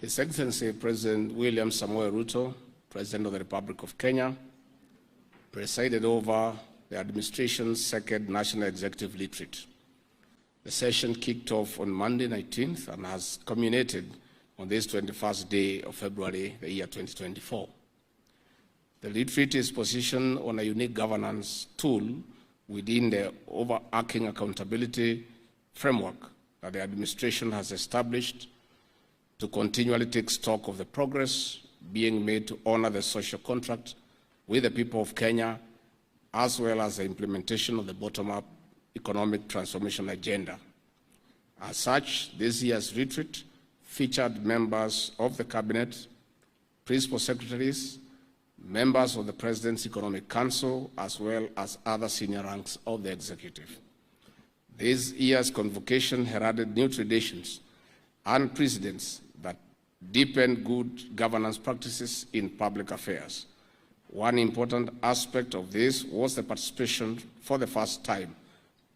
His Excellency President William Samoei Ruto, President of the Republic of Kenya, presided over the administration's second National Executive Retreat. The session kicked off on Monday 19th and has culminated on this 21st day of February, the year 2024. The retreat is positioned on a unique governance tool within the overarching accountability framework that the administration has established to continually take stock of the progress being made to honor the social contract with the people of Kenya, as well as the implementation of the bottom-up economic transformation agenda. As such, this year's retreat featured members of the cabinet, principal secretaries, members of the President's Economic Council, as well as other senior ranks of the executive. This year's convocation heralded new traditions and precedents that deepen good governance practices in public affairs. One important aspect of this was the participation for the first time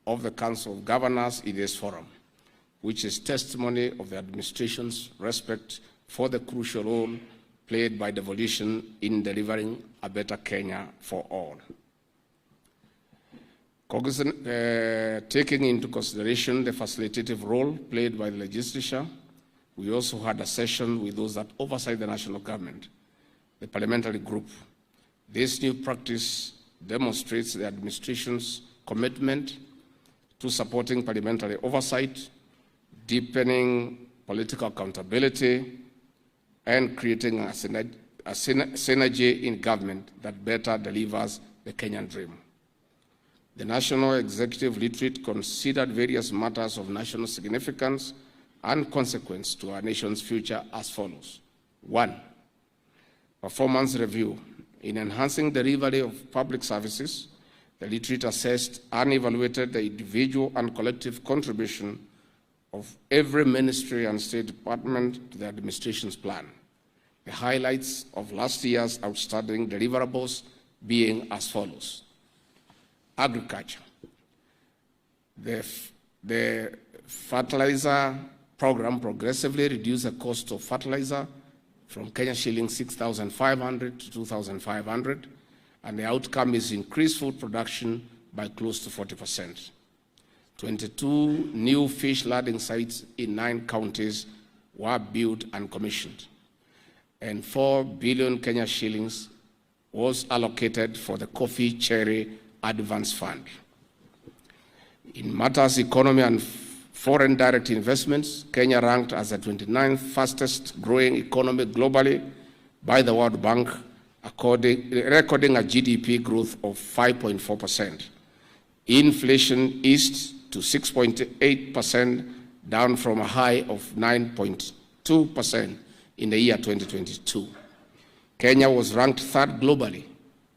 of the Council of Governors in this forum, which is testimony of the administration's respect for the crucial role played by devolution in delivering a better Kenya for all. Taking into consideration the facilitative role played by the legislature, we also had a session with those that oversight the national government, the parliamentary group. This new practice demonstrates the administration's commitment to supporting parliamentary oversight, deepening political accountability, and creating a synergy in government that better delivers the Kenyan dream. The National Executive Retreat considered various matters of national significance and consequence to our nation's future as follows. 1. Performance review. In enhancing delivery of public services, the retreat assessed and evaluated the individual and collective contribution of every ministry and state department to the administration's plan. The highlights of last year's outstanding deliverables being as follows. Agriculture. The fertilizer program progressively reduced the cost of fertilizer from Kenya shillings 6,500 to 2,500, and the outcome is increased food production by close to 40%. 22 new fish landing sites in 9 counties were built and commissioned, and 4 billion Kenya shillings was allocated for the Coffee Cherry Advance Fund. In matters economy and foreign direct investments, Kenya ranked as the 29th fastest growing economy globally by the World Bank, recording a GDP growth of 5.4%. Inflation eased to 6.8%, down from a high of 9.2% in the year 2022. Kenya was ranked 3rd globally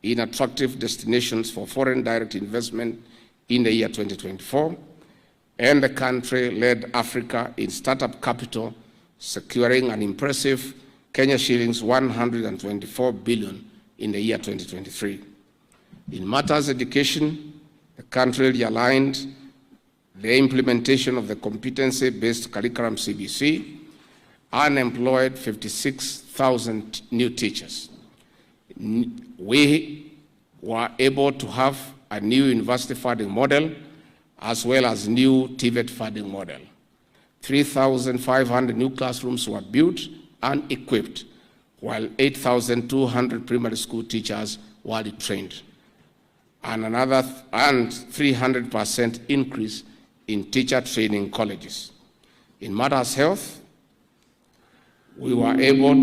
in attractive destinations for foreign direct investment in the year 2024, and the country led Africa in startup capital, securing an impressive Kenya shillings 124 billion in the year 2023. In matters education, the country realigned the implementation of the competency-based curriculum CBC and employed 56,000 new teachers. We were able to have a new university funding model as well as new TVET funding model. 3,500 new classrooms were built and equipped, while 8,200 primary school teachers were trained, and 300% increase in teacher training colleges. In matters health, we were able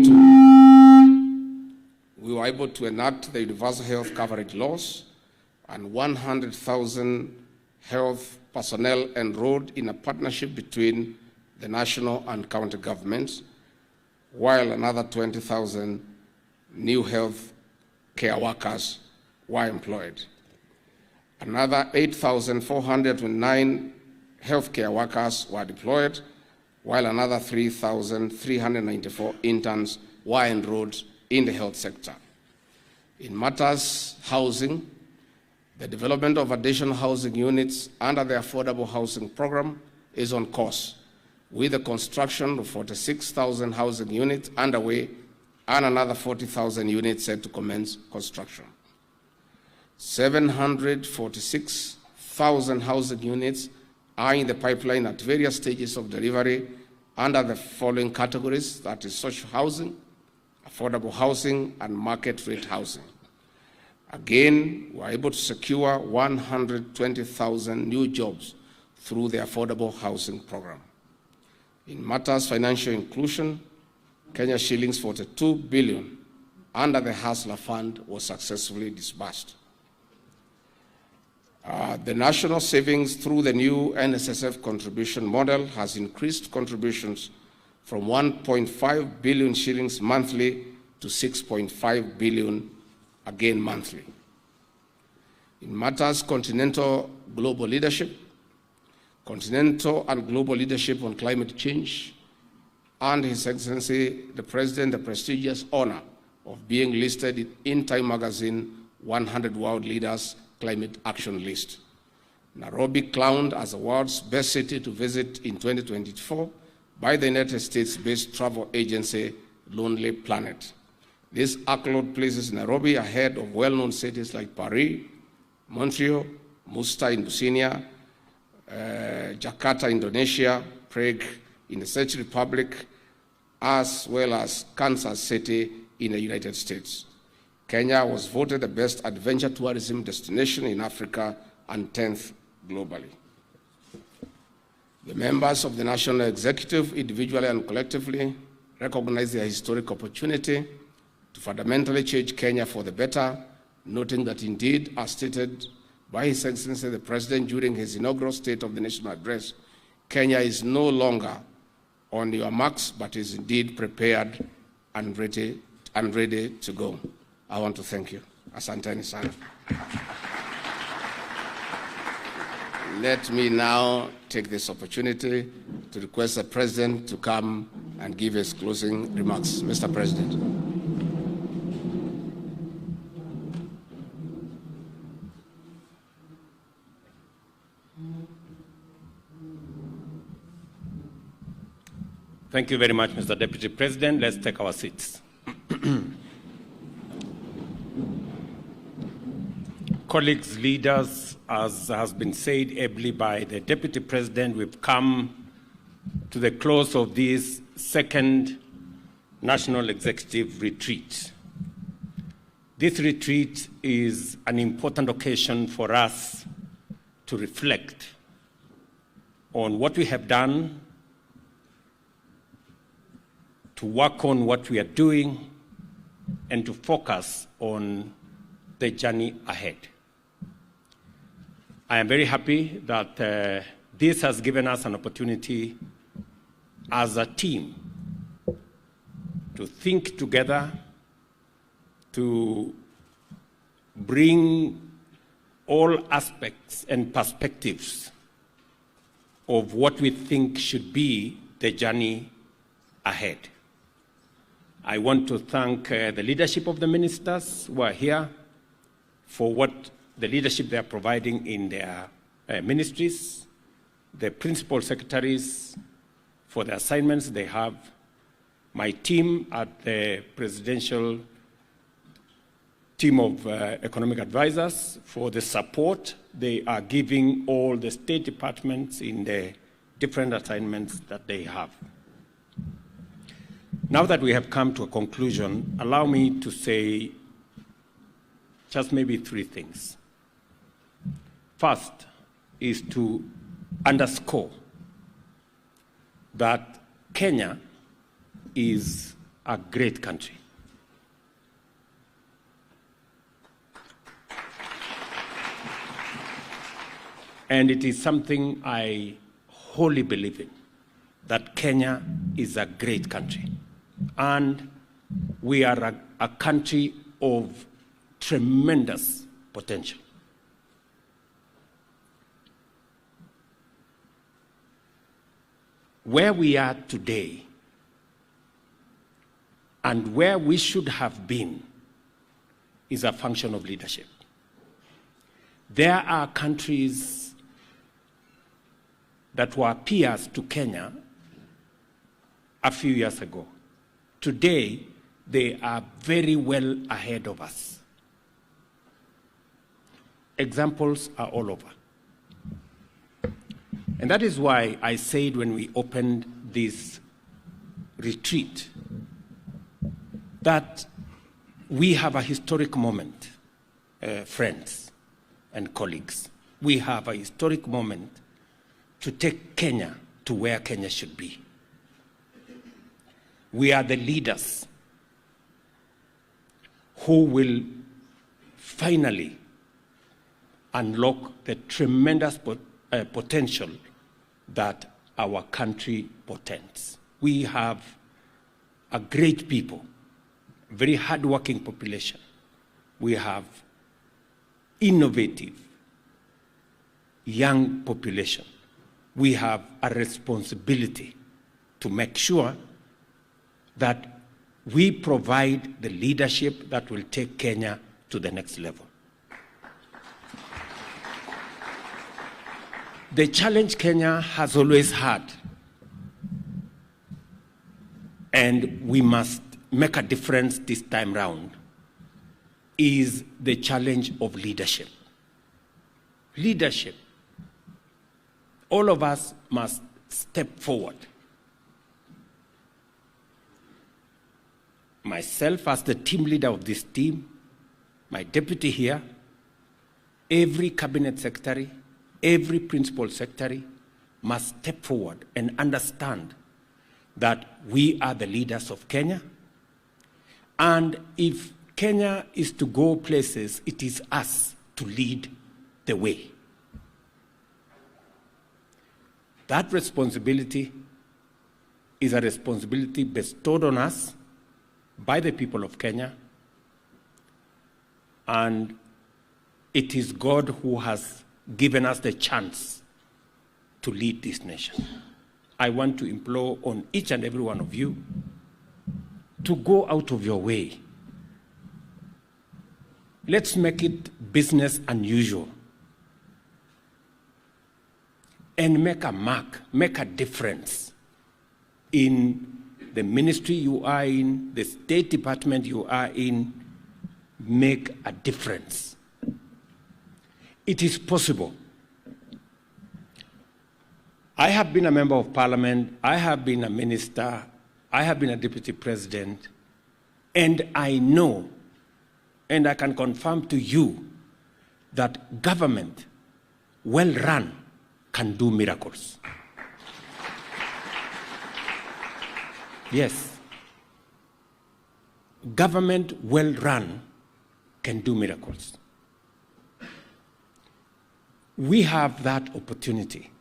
to enact the universal health coverage laws, and 100,000 health personnel enrolled in a partnership between the national and county governments, while another 20,000 new health care workers were employed. Another 8,409 healthcare workers were deployed, while another 3,394 interns were enrolled in the health sector. In matters housing, the development of additional housing units under the Affordable Housing Program is on course, with the construction of 46,000 housing units underway and another 40,000 units set to commence construction. 746,000 housing units are in the pipeline at various stages of delivery under the following categories, that is social housing, affordable housing, and market rate housing. Again, we are able to secure 120,000 new jobs through the affordable housing program. In matters financial inclusion, Kenya shillings 42 billion under the Hustler Fund was successfully disbursed. The national savings through the new NSSF contribution model has increased contributions from 1.5 billion shillings monthly to 6.5 billion again monthly. In matters continental global leadership, continental and global leadership on climate change, and His Excellency the President the prestigious honor of being listed in Time Magazine 100 World Leaders Climate Action List. Nairobi crowned as the world's best city to visit in 2024 by the United States-based travel agency Lonely Planet. This accolade places Nairobi ahead of well-known cities like Paris, Montreal, Muscat in Bosnia, Jakarta, Indonesia, Prague in the Czech Republic, as well as Kansas City in the United States. Kenya was voted the best adventure tourism destination in Africa and 10th globally. The members of the National Executive, individually and collectively, recognize their historic opportunity to fundamentally change Kenya for the better, noting that indeed, as stated by His Excellency the President during his inaugural State of the Nation address, Kenya is no longer on your marks, but is indeed prepared and ready to go. I want to thank you. Asanteni sana. Let me now take this opportunity to request the President to come and give his closing remarks. Mr. President. Thank you very much, Mr. Deputy President. Let's take our seats. Colleagues, leaders, as has been said ably by the Deputy President, we've come to the close of this second National Executive Retreat. This retreat is an important occasion for us to reflect on what we have done, to work on what we are doing, and to focus on the journey ahead. I am very happy that this has given us an opportunity as a team to think together, to bring all aspects and perspectives of what we think should be the journey ahead. I want to thank the leadership of the ministers who are here for what the leadership they are providing in their ministries, the principal secretaries for the assignments they have, my team at the presidential team of economic advisors for the support they are giving all the state departments in the different assignments that they have. Now that we have come to a conclusion, allow me to say just maybe three things. First is to underscore that Kenya is a great country. And it is something I wholly believe in, that Kenya is a great country. And we are a country of tremendous potential. Where we are today and where we should have been is a function of leadership. There are countries that were peers to Kenya a few years ago. Today, they are very well ahead of us. Examples are all over. And that is why I said when we opened this retreat that we have a historic moment, friends and colleagues. We have a historic moment to take Kenya to where Kenya should be. We are the leaders who will finally unlock the tremendous potential that our country portends. We have a great people, very hardworking population. We have innovative young population. We have a responsibility to make sure that we provide the leadership that will take Kenya to the next level. The challenge Kenya has always had, and we must make a difference this time round, is the challenge of leadership. Leadership. All of us must step forward. Myself as the team leader of this team, my deputy here, every cabinet secretary, every principal secretary must step forward and understand that we are the leaders of Kenya. And if Kenya is to go places, it is us to lead the way. That responsibility is a responsibility bestowed on us by the people of Kenya, and it is God who has given us the chance to lead this nation. I want to implore on each and every one of you to go out of your way. Let's make it business unusual and make a mark, make a difference in the ministry you are in, the State Department you are in. Make a difference. It is possible. I have been a member of parliament, I have been a minister, I have been a deputy president, and I know, and I can confirm to you, that government, well run, can do miracles. Yes. Government well run can do miracles. We have that opportunity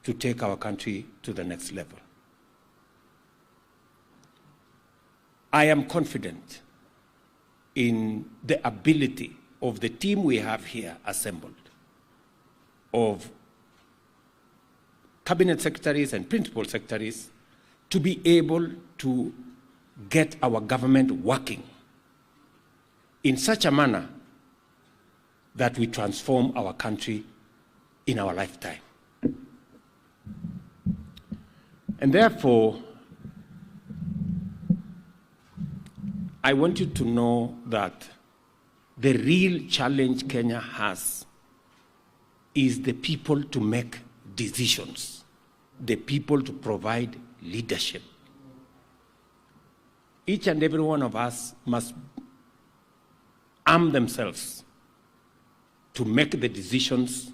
to take our country to the next level. I am confident in the ability of the team we have here assembled, of cabinet secretaries and principal secretaries, to be able to get our government working in such a manner that we transform our country in our lifetime. And therefore, I want you to know that the real challenge Kenya has is the people to make decisions, the people to provide leadership. Each and every one of us must arm themselves to make the decisions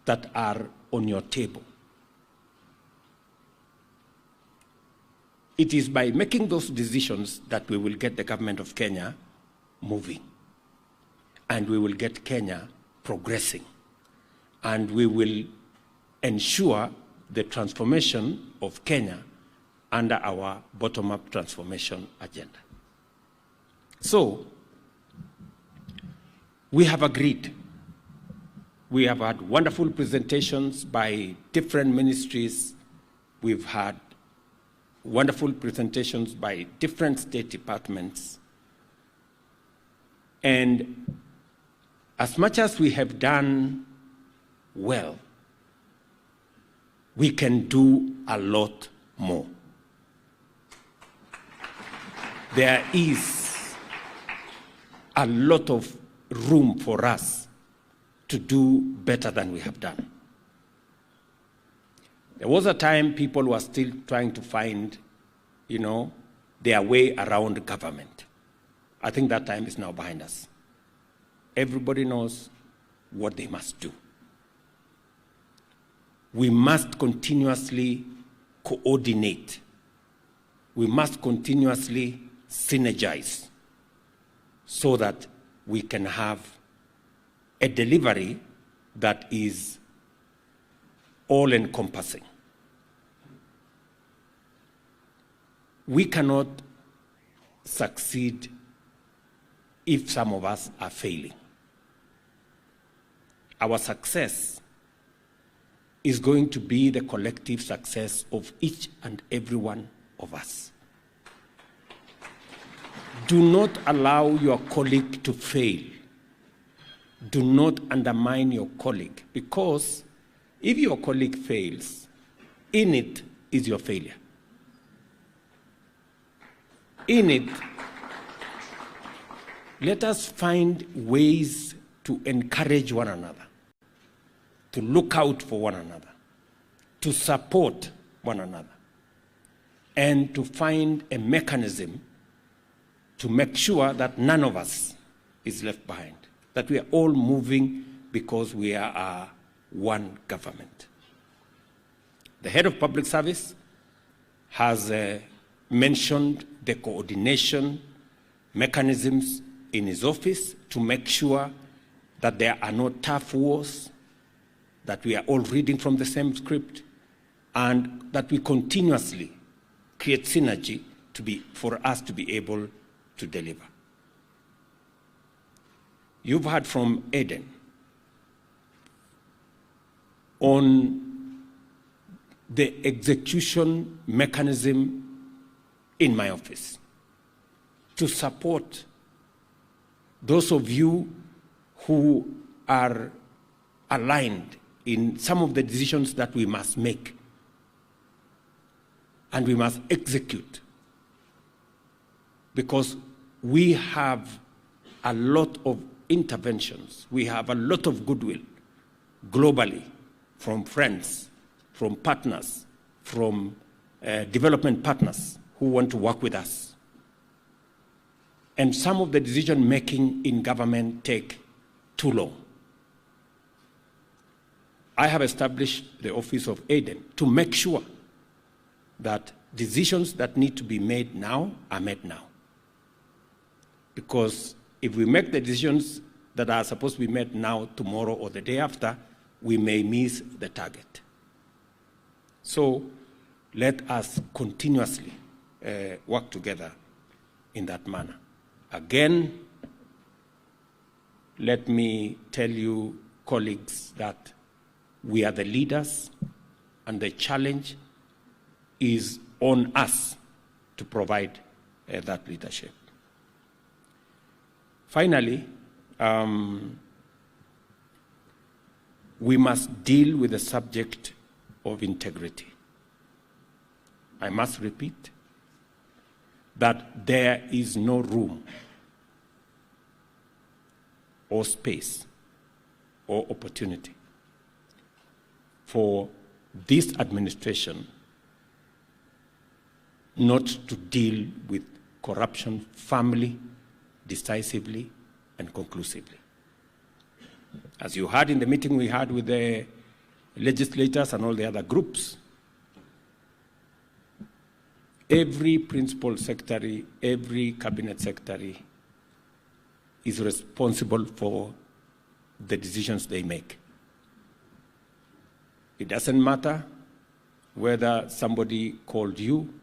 that are on your table. It is by making those decisions that we will get the government of Kenya moving, and we will get Kenya progressing, and we will ensure the transformation of Kenya under our bottom-up transformation agenda. So, we have agreed. We have had wonderful presentations by different ministries. We've had wonderful presentations by different state departments. And as much as we have done well, we can do a lot more. there is a lot of room for us to do better than we have done. There was a time people were still trying to find, their way around government. I think that time is now behind us. Everybody knows what they must do. We must continuously coordinate. We must continuously synergize so that we can have a delivery that is all-encompassing. We cannot succeed if some of us are failing. Our success is going to be the collective success of each and every one of us. Do not allow your colleague to fail. Do not undermine your colleague, because if your colleague fails, in it is your failure. In it, let us find ways to encourage one another, to look out for one another, to support one another, and to find a mechanism to make sure that none of us is left behind, that we are all moving because we are one government. The head of public service has mentioned the coordination mechanisms in his office to make sure that there are no tough wars, that we are all reading from the same script, and that we continuously create synergy for us to be able to deliver. You've heard from Eden on the execution mechanism in my office to support those of you who are aligned in some of the decisions that we must make and we must execute, because we have a lot of interventions, we have a lot of goodwill globally from friends, from partners, from development partners who want to work with us. And some of the decision-making in government take too long. I have established the Office of Eden to make sure that decisions that need to be made now are made now. Because if we make the decisions that are supposed to be made now, tomorrow, or the day after, we may miss the target. So let us continuously work together in that manner. Again, let me tell you, colleagues, that we are the leaders, and the challenge is on us to provide that leadership. Finally, we must deal with the subject of integrity. I must repeat that there is no room or space or opportunity for this administration not to deal with corruption firmly, decisively, and conclusively. As you heard in the meeting we had with the legislators and all the other groups, every principal secretary, every cabinet secretary is responsible for the decisions they make. It doesn't matter whether somebody called you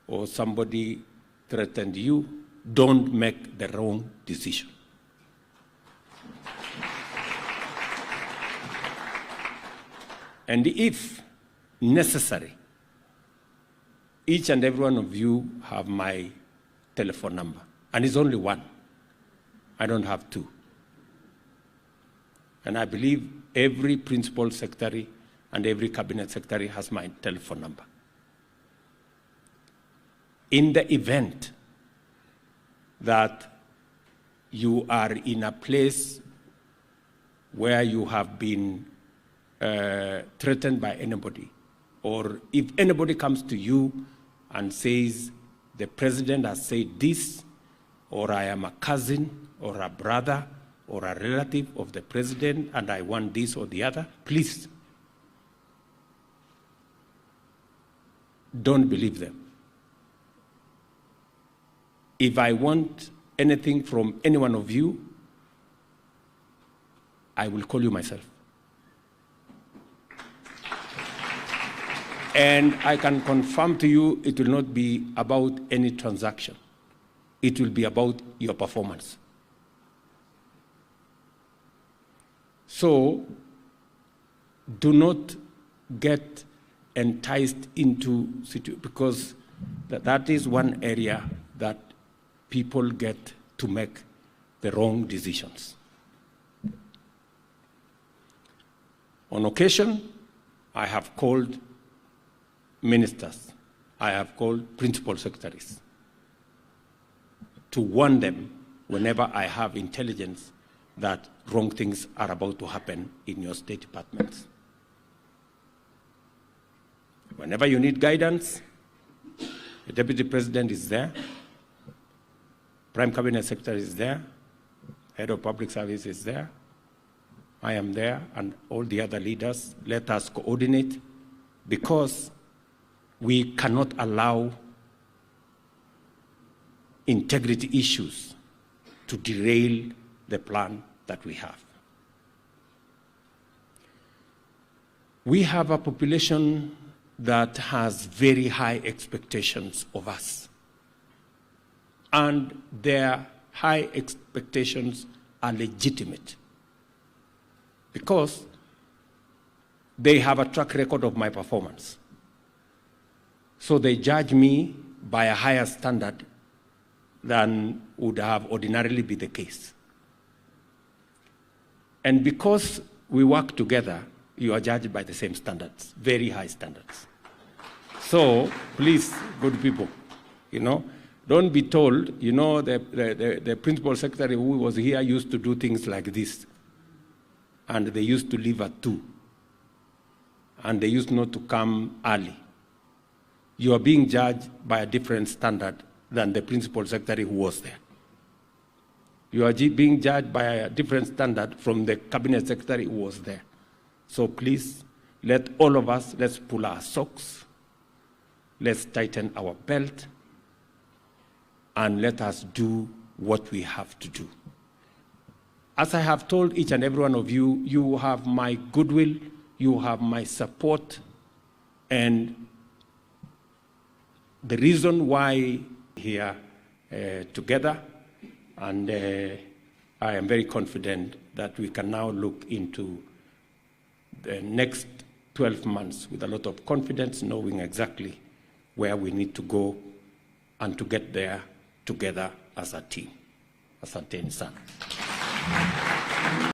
or somebody threatened you. Don't make the wrong decision. And if necessary, each and every one of you have my telephone number, and it's only one. I don't have two. And I believe every principal secretary and every cabinet secretary has my telephone number. In the event that you are in a place where you have been threatened by anybody, or if anybody comes to you and says, the president has said this, or I am a cousin, or a brother, or a relative of the president, and I want this or the other, please don't believe them. If I want anything from any one of you, I will call you myself. And I can confirm to you it will not be about any transaction. It will be about your performance. So do not get enticed into situation, because that is one area that people get to make the wrong decisions. On occasion, I have called ministers, I have called principal secretaries to warn them whenever I have intelligence that wrong things are about to happen in your state departments. Whenever you need guidance, the Deputy President is there, Prime Cabinet Secretary is there, Head of Public Service is there, I am there, and all the other leaders. Let us coordinate, because we cannot allow integrity issues to derail the plan that we have. We have a population that has very high expectations of us, and their high expectations are legitimate because they have a track record of my performance. So they judge me by a higher standard than would have ordinarily be the case. And because we work together, you are judged by the same standards, very high standards. So please, good people, don't be told, the principal secretary who was here used to do things like this, and they used to leave at 2, and they used not to come early. You are being judged by a different standard than the principal secretary who was there. You are being judged by a different standard from the cabinet secretary who was there. So please, let all of us, let's pull our socks, let's tighten our belt, and let us do what we have to do. As I have told each and every one of you, you have my goodwill, you have my support, and the reason why here together, and I am very confident that we can now look into the next 12 months with a lot of confidence, knowing exactly where we need to go and to get there together as a team. Asanteni sana.